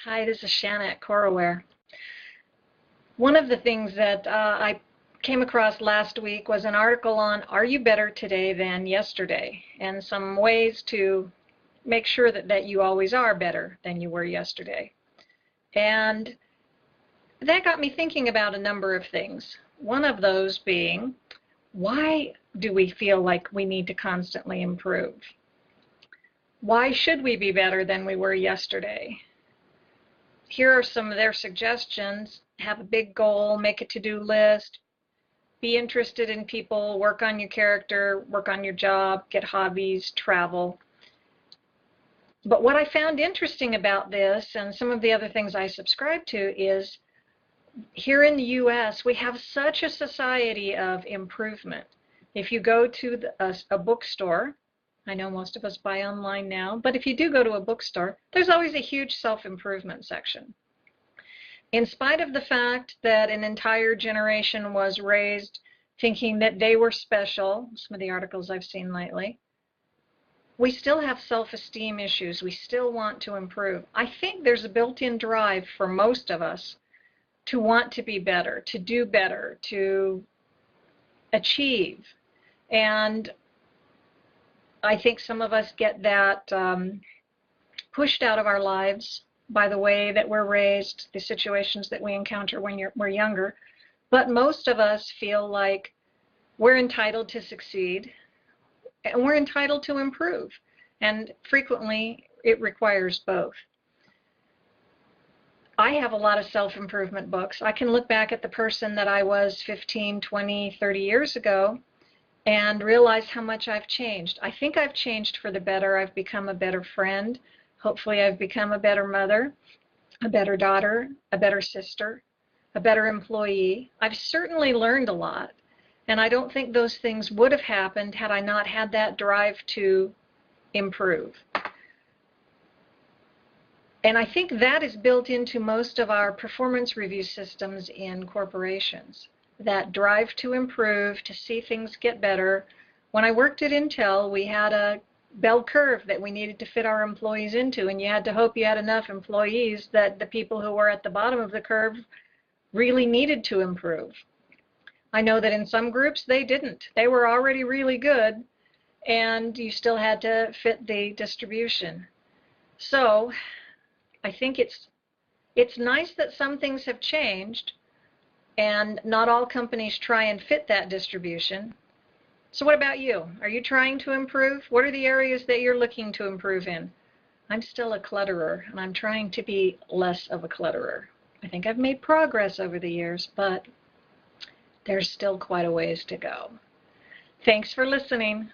Hi, this is Shanna at CoroWare. One of the things that I came across last week was an article on are you better today than yesterday, and some ways to make sure that you always are better than you were yesterday. And that got me thinking about a number of things. One of those being, why do we feel like we need to constantly improve? Why should we be better than we were yesterday? Here are some of their suggestions. Have a big goal, make a to-do list, be interested in people, work on your character, work on your job, get hobbies, travel. But what I found interesting about this, and some of the other things I subscribe to, is here in the US, we have such a society of improvement. If you go to a bookstore, I know most of us buy online now, but if you do go to a bookstore, there's always a huge self-improvement section. In spite of the fact that an entire generation was raised thinking that they were special, some of the articles I've seen lately, we still have self-esteem issues. We still want to improve. I think there's a built-in drive for most of us to want to be better, to do better, to achieve. And I think some of us get that pushed out of our lives by the way that we're raised, the situations that we encounter when we're younger. But most of us feel like we're entitled to succeed and we're entitled to improve. And frequently it requires both. I have a lot of self-improvement books. I can look back at the person that I was 15, 20, 30 years ago and realize how much I've changed. I think I've changed for the better. I've become a better friend. Hopefully I've become a better mother, a better daughter, a better sister, a better employee. I've certainly learned a lot, and I don't think those things would have happened had I not had that drive to improve. And I think that is built into most of our performance review systems in corporations. That drive to improve, to see things get better. When I worked at Intel, we had a bell curve that we needed to fit our employees into, and you had to hope you had enough employees that the people who were at the bottom of the curve really needed to improve. I know that in some groups they didn't. They were already really good, and you still had to fit the distribution. So I think it's nice that some things have changed, and not all companies try and fit that distribution. So what about you? Are you trying to improve? What are the areas that you're looking to improve in? I'm still a clutterer, and I'm trying to be less of a clutterer. I think I've made progress over the years, but there's still quite a ways to go. Thanks for listening.